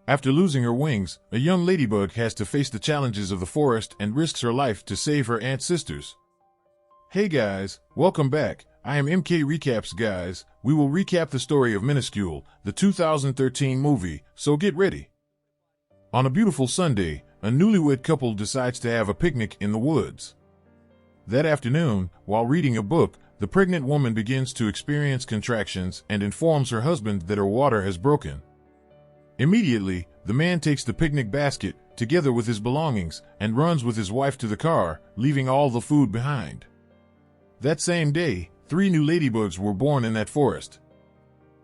After losing her wings, a young ladybug has to face the challenges of the forest and risks her life to save her ant sisters. Hey guys, welcome back. I am MK Recaps guys. We will recap the story of Minuscule, the 2013 movie, so get ready. On a beautiful Sunday, a newlywed couple decides to have a picnic in the woods. That afternoon, while reading a book, the pregnant woman begins to experience contractions and informs her husband that her water has broken. Immediately, the man takes the picnic basket, together with his belongings, and runs with his wife to the car, leaving all the food behind. That same day, 3 new ladybugs were born in that forest.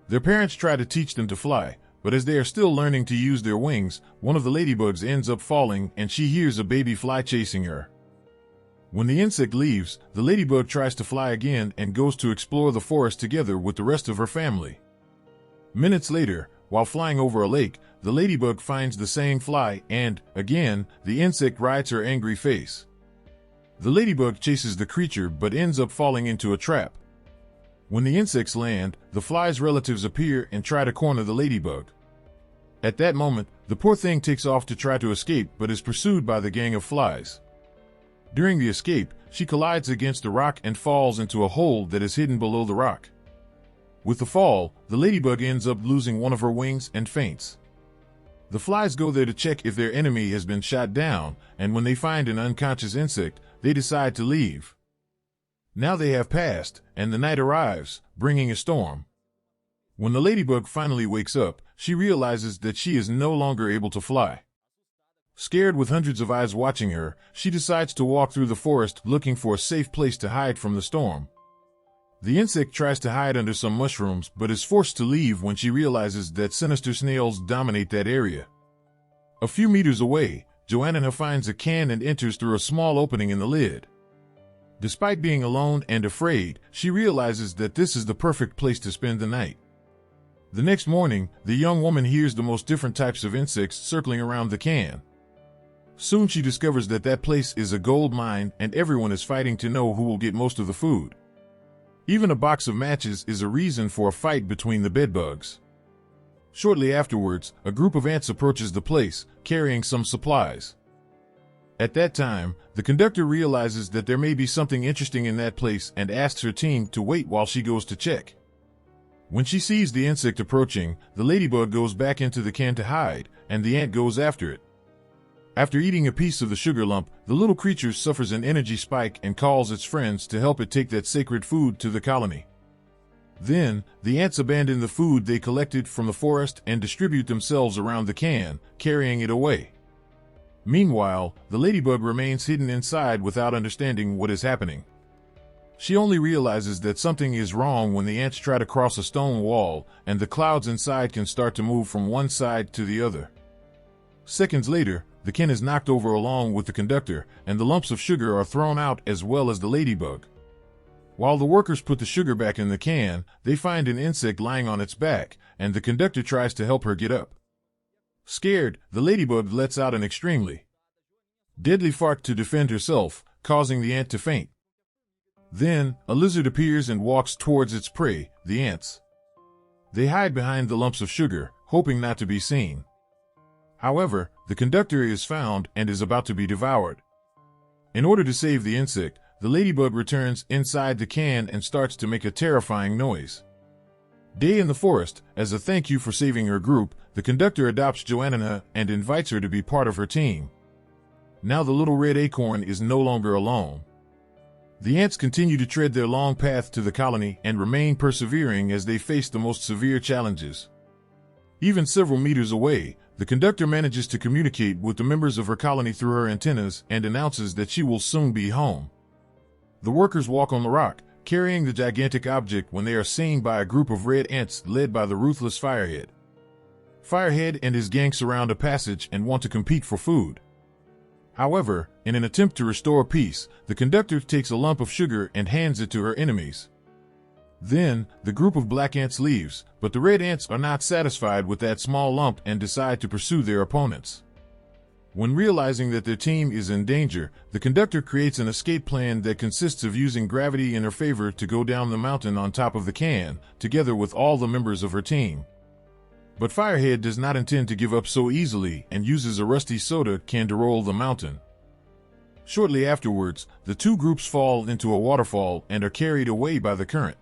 Their parents try to teach them to fly, but as they are still learning to use their wings, one of the ladybugs ends up falling and she hears a baby fly chasing her. When the insect leaves, the ladybug tries to fly again and goes to explore the forest together with the rest of her family. Minutes later, while flying over a lake, the ladybug finds the same fly and, again, the insect rides her angry face. The ladybug chases the creature but ends up falling into a trap. When the insects land, the fly's relatives appear and try to corner the ladybug. At that moment, the poor thing takes off to try to escape but is pursued by the gang of flies. During the escape, she collides against a rock and falls into a hole that is hidden below the rock. With the fall, the ladybug ends up losing one of her wings and faints. The flies go there to check if their enemy has been shot down, and when they find an unconscious insect, they decide to leave. Now they have passed, and the night arrives, bringing a storm. When the ladybug finally wakes up, she realizes that she is no longer able to fly. Scared with hundreds of eyes watching her, she decides to walk through the forest looking for a safe place to hide from the storm. The insect tries to hide under some mushrooms but is forced to leave when she realizes that sinister snails dominate that area. A few meters away, Joanna finds a can and enters through a small opening in the lid. Despite being alone and afraid, she realizes that this is the perfect place to spend the night. The next morning, the young woman hears the most different types of insects circling around the can. Soon she discovers that that place is a gold mine and everyone is fighting to know who will get most of the food. Even a box of matches is a reason for a fight between the bedbugs. Shortly afterwards, a group of ants approaches the place, carrying some supplies. At that time, the conductor realizes that there may be something interesting in that place and asks her team to wait while she goes to check. When she sees the insect approaching, the ladybug goes back into the can to hide, and the ant goes after it. After eating a piece of the sugar lump, the little creature suffers an energy spike and calls its friends to help it take that sacred food to the colony. Then, the ants abandon the food they collected from the forest and distribute themselves around the can, carrying it away. Meanwhile, the ladybug remains hidden inside without understanding what is happening. She only realizes that something is wrong when the ants try to cross a stone wall, and the clouds inside can start to move from one side to the other. Seconds later, the can is knocked over along with the conductor, and the lumps of sugar are thrown out as well as the ladybug. While the workers put the sugar back in the can, they find an insect lying on its back, and the conductor tries to help her get up. Scared, the ladybug lets out an extremely deadly fart to defend herself, causing the ant to faint. Then, a lizard appears and walks towards its prey, the ants. They hide behind the lumps of sugar, hoping not to be seen. However, the conductor is found and is about to be devoured. In order to save the insect, the ladybug returns inside the can and starts to make a terrifying noise. Day in the forest, as a thank you for saving her group, the conductor adopts Joanna and invites her to be part of her team. Now the little red acorn is no longer alone. The ants continue to tread their long path to the colony and remain persevering as they face the most severe challenges. Even several meters away, the conductor manages to communicate with the members of her colony through her antennas and announces that she will soon be home. The workers walk on the rock, carrying the gigantic object when they are seen by a group of red ants led by the ruthless Firehead. Firehead and his gang surround a passage and want to compete for food. However, in an attempt to restore peace, the conductor takes a lump of sugar and hands it to her enemies. Then, the group of black ants leaves, but the red ants are not satisfied with that small lump and decide to pursue their opponents. When realizing that their team is in danger, the conductor creates an escape plan that consists of using gravity in her favor to go down the mountain on top of the can, together with all the members of her team. But Firehead does not intend to give up so easily and uses a rusty soda can to roll the mountain. Shortly afterwards, the two groups fall into a waterfall and are carried away by the current.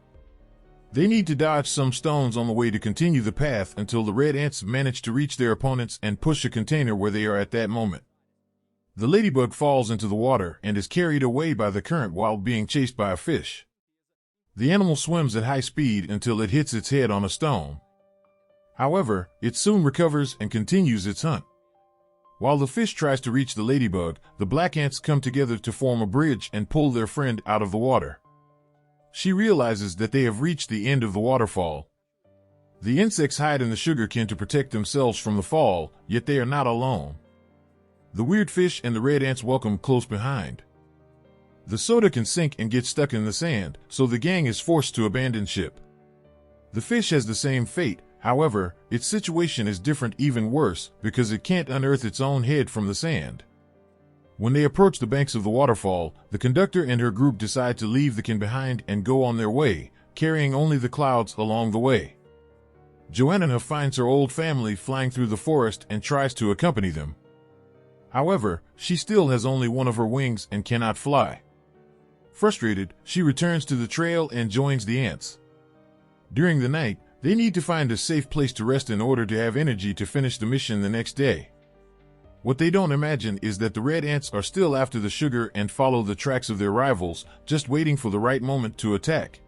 They need to dodge some stones on the way to continue the path until the red ants manage to reach their opponents and push a container where they are at that moment. The ladybug falls into the water and is carried away by the current while being chased by a fish. The animal swims at high speed until it hits its head on a stone. However, it soon recovers and continues its hunt. While the fish tries to reach the ladybug, the black ants come together to form a bridge and pull their friend out of the water. She realizes that they have reached the end of the waterfall. The insects hide in the sugar cane to protect themselves from the fall, yet they are not alone. The weird fish and the red ants welcome close behind. The soda can sink and get stuck in the sand, so the gang is forced to abandon ship. The fish has the same fate. However, its situation is different, even worse, because it can't unearth its own head from the sand. When they approach the banks of the waterfall, the conductor and her group decide to leave the can behind and go on their way, carrying only the clouds along the way. Joanna finds her old family flying through the forest and tries to accompany them. However, she still has only one of her wings and cannot fly. Frustrated, she returns to the trail and joins the ants. During the night, they need to find a safe place to rest in order to have energy to finish the mission the next day. What they don't imagine is that the red ants are still after the sugar and follow the tracks of their rivals, just waiting for the right moment to attack.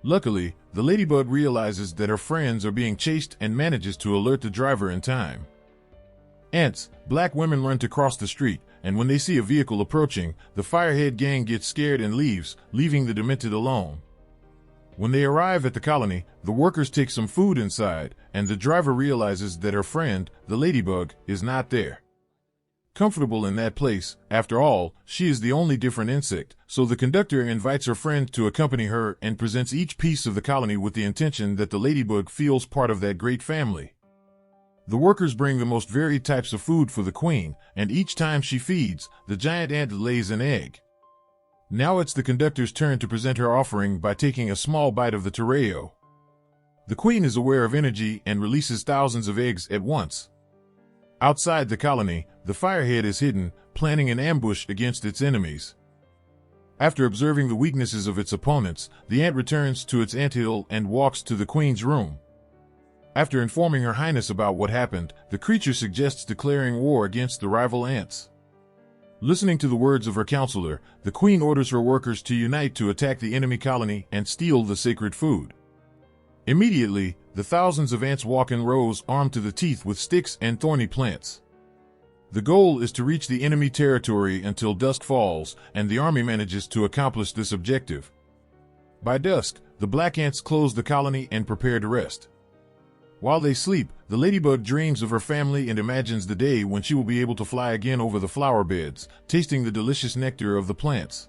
Luckily, the ladybug realizes that her friends are being chased and manages to alert the driver in time. Ants, black women run to cross the street, and when they see a vehicle approaching, the Firehead gang gets scared and leaves, leaving the demented alone. When they arrive at the colony, the workers take some food inside, and the driver realizes that her friend, the ladybug, is not there. Comfortable in that place, after all, she is the only different insect, so the conductor invites her friend to accompany her and presents each piece of the colony with the intention that the ladybug feels part of that great family. The workers bring the most varied types of food for the queen, and each time she feeds, the giant ant lays an egg. Now it's the conductor's turn to present her offering by taking a small bite of the terreo. The queen is aware of energy and releases thousands of eggs at once. Outside the colony, the Firehead is hidden, planning an ambush against its enemies. After observing the weaknesses of its opponents, the ant returns to its anthill and walks to the queen's room. After informing Her Highness about what happened, the creature suggests declaring war against the rival ants. Listening to the words of her counselor, the queen orders her workers to unite to attack the enemy colony and steal the sacred food. Immediately, the thousands of ants walk in rows armed to the teeth with sticks and thorny plants. The goal is to reach the enemy territory until dusk falls, and the army manages to accomplish this objective. By dusk, the black ants close the colony and prepare to rest. While they sleep, the ladybug dreams of her family and imagines the day when she will be able to fly again over the flower beds, tasting the delicious nectar of the plants.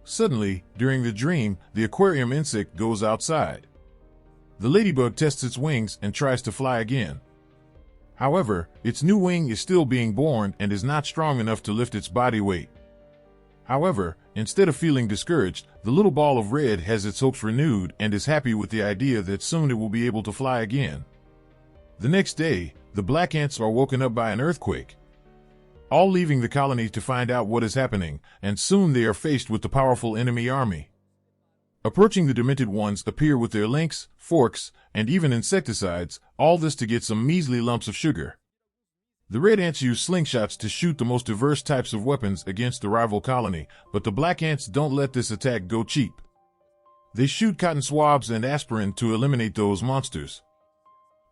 Suddenly, during the dream, the aquarium insect goes outside. The ladybug tests its wings and tries to fly again. However, its new wing is still being born and is not strong enough to lift its body weight. However, instead of feeling discouraged, the little ball of red has its hopes renewed and is happy with the idea that soon it will be able to fly again. The next day, the black ants are woken up by an earthquake. All leaving the colony to find out what is happening, and soon they are faced with the powerful enemy army. Approaching, the demented ones appear with their links, forks, and even insecticides, all this to get some measly lumps of sugar. The red ants use slingshots to shoot the most diverse types of weapons against the rival colony, but the black ants don't let this attack go cheap. They shoot cotton swabs and aspirin to eliminate those monsters.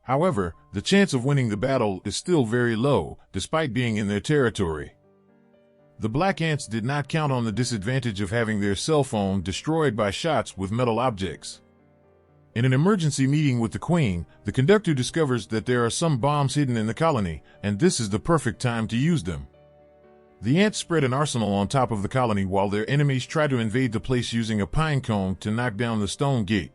However, the chance of winning the battle is still very low, despite being in their territory. The black ants did not count on the disadvantage of having their cell phone destroyed by shots with metal objects. In an emergency meeting with the queen, the conductor discovers that there are some bombs hidden in the colony, and this is the perfect time to use them. The ants spread an arsenal on top of the colony while their enemies try to invade the place using a pine cone to knock down the stone gate.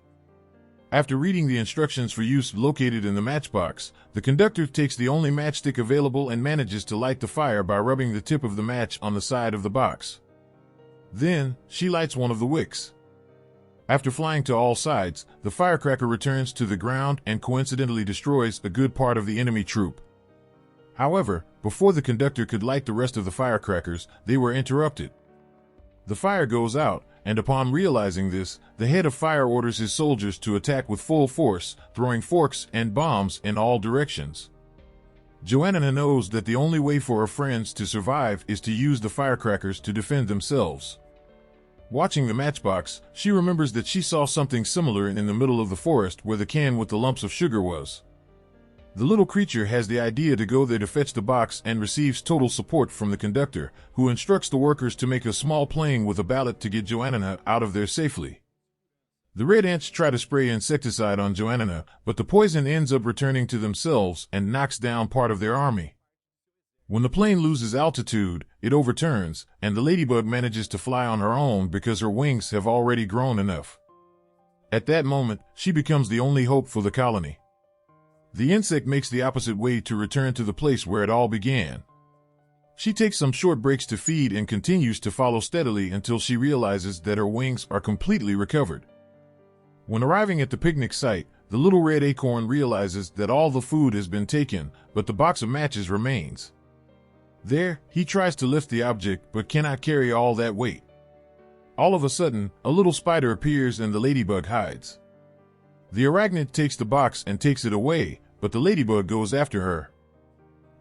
After reading the instructions for use located in the matchbox, the conductor takes the only matchstick available and manages to light the fire by rubbing the tip of the match on the side of the box. Then, she lights one of the wicks. After flying to all sides, the firecracker returns to the ground and coincidentally destroys a good part of the enemy troop. However, before the conductor could light the rest of the firecrackers, they were interrupted. The fire goes out, and upon realizing this, the head of fire orders his soldiers to attack with full force, throwing forks and bombs in all directions. Joanna knows that the only way for her friends to survive is to use the firecrackers to defend themselves. Watching the matchbox, she remembers that she saw something similar in the middle of the forest where the can with the lumps of sugar was. The little creature has the idea to go there to fetch the box and receives total support from the conductor, who instructs the workers to make a small plane with a ballot to get Joanna out of there safely. The red ants try to spray insecticide on Joanna, but the poison ends up returning to themselves and knocks down part of their army. When the plane loses altitude, it overturns, and the ladybug manages to fly on her own because her wings have already grown enough. At that moment, she becomes the only hope for the colony. The insect makes the opposite way to return to the place where it all began. She takes some short breaks to feed and continues to follow steadily until she realizes that her wings are completely recovered. When arriving at the picnic site, the little red acorn realizes that all the food has been taken, but the box of matches remains. There, he tries to lift the object but cannot carry all that weight. All of a sudden, a little spider appears and the ladybug hides. The arachnid takes the box and takes it away, but the ladybug goes after her.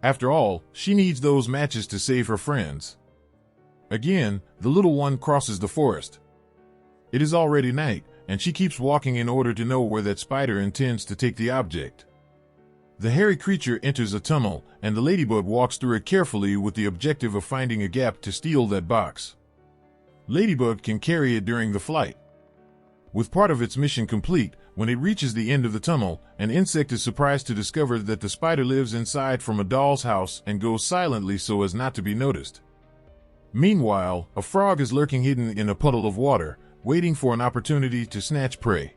After all, she needs those matches to save her friends. Again, the little one crosses the forest. It is already night, and she keeps walking in order to know where that spider intends to take the object. The hairy creature enters a tunnel, and the ladybug walks through it carefully with the objective of finding a gap to steal that box. Ladybug can carry it during the flight. With part of its mission complete, when it reaches the end of the tunnel, an insect is surprised to discover that the spider lives inside from a doll's house and goes silently so as not to be noticed. Meanwhile, a frog is lurking hidden in a puddle of water, waiting for an opportunity to snatch prey.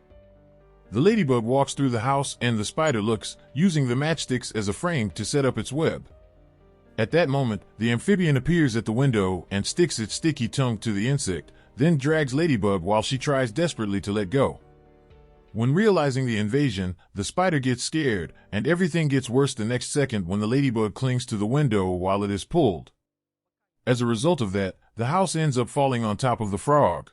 The ladybug walks through the house and the spider looks, using the matchsticks as a frame to set up its web. At that moment, the amphibian appears at the window and sticks its sticky tongue to the insect, then drags Ladybug while she tries desperately to let go. When realizing the invasion, the spider gets scared, and everything gets worse the next second when the ladybug clings to the window while it is pulled. As a result of that, the house ends up falling on top of the frog.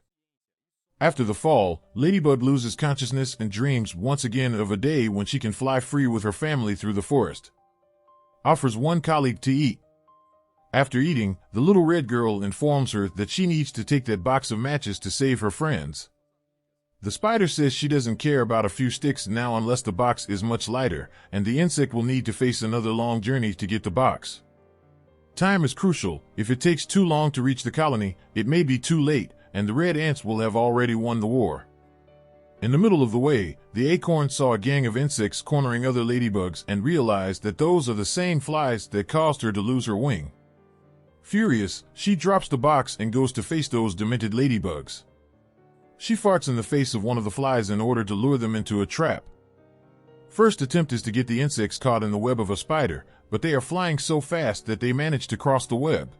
After the fall, Ladybug loses consciousness and dreams once again of a day when she can fly free with her family through the forest. Offers one colleague to eat. After eating, the little red girl informs her that she needs to take that box of matches to save her friends. The spider says she doesn't care about a few sticks now unless the box is much lighter, and the insect will need to face another long journey to get the box. Time is crucial. If it takes too long to reach the colony, it may be too late, and the red ants will have already won the war. In the middle of the way, the acorn saw a gang of insects cornering other ladybugs and realized that those are the same flies that caused her to lose her wing. Furious, she drops the box and goes to face those demented ladybugs. She farts in the face of one of the flies in order to lure them into a trap. First attempt is to get the insects caught in the web of a spider, but they are flying so fast that they manage to cross the web.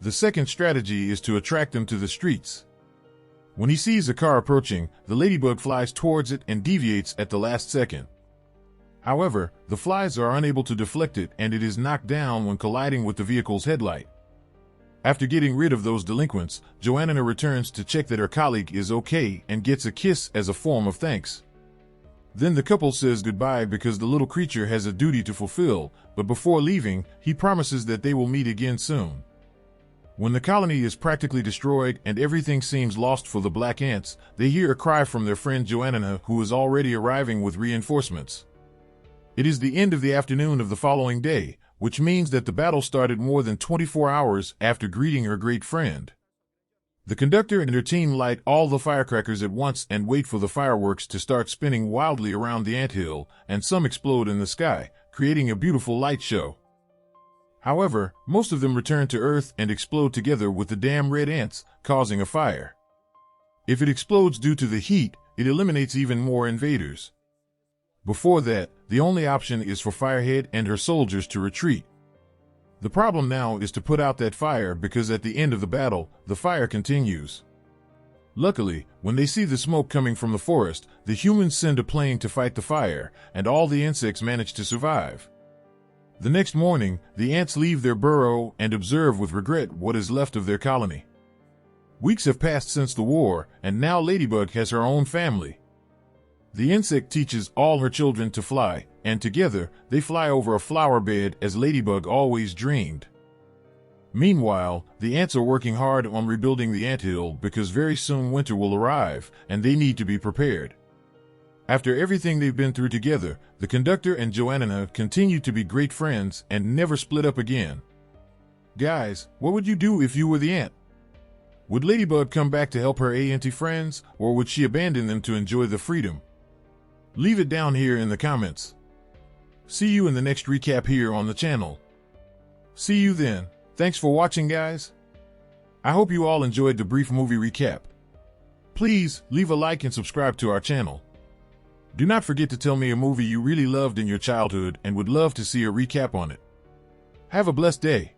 The second strategy is to attract them to the streets. When he sees a car approaching, the ladybug flies towards it and deviates at the last second. However, the flies are unable to deflect it and it is knocked down when colliding with the vehicle's headlight. After getting rid of those delinquents, Joanna returns to check that her colleague is okay and gets a kiss as a form of thanks. Then the couple says goodbye because the little creature has a duty to fulfill, but before leaving, he promises that they will meet again soon. When the colony is practically destroyed and everything seems lost for the black ants, they hear a cry from their friend Joanna, who is already arriving with reinforcements. It is the end of the afternoon of the following day, which means that the battle started more than 24 hours after greeting her great friend. The conductor and her team light all the firecrackers at once and wait for the fireworks to start spinning wildly around the anthill, and some explode in the sky, creating a beautiful light show. However, most of them return to Earth and explode together with the damn red ants, causing a fire. If it explodes due to the heat, it eliminates even more invaders. Before that, the only option is for Firehead and her soldiers to retreat. The problem now is to put out that fire because at the end of the battle, the fire continues. Luckily, when they see the smoke coming from the forest, the humans send a plane to fight the fire, and all the insects manage to survive. The next morning, the ants leave their burrow and observe with regret what is left of their colony. Weeks have passed since the war, and now Ladybug has her own family. The insect teaches all her children to fly, and together, they fly over a flower bed as Ladybug always dreamed. Meanwhile, the ants are working hard on rebuilding the anthill because very soon winter will arrive, and they need to be prepared. After everything they've been through together, the conductor and Joanna continue to be great friends and never split up again. Guys, what would you do if you were the ant? Would Ladybug come back to help her ant friends, or would she abandon them to enjoy the freedom? Leave it down here in the comments. See you in the next recap here on the channel. See you then. Thanks for watching, guys. I hope you all enjoyed the brief movie recap. Please leave a like and subscribe to our channel. Do not forget to tell me a movie you really loved in your childhood and would love to see a recap on it. Have a blessed day.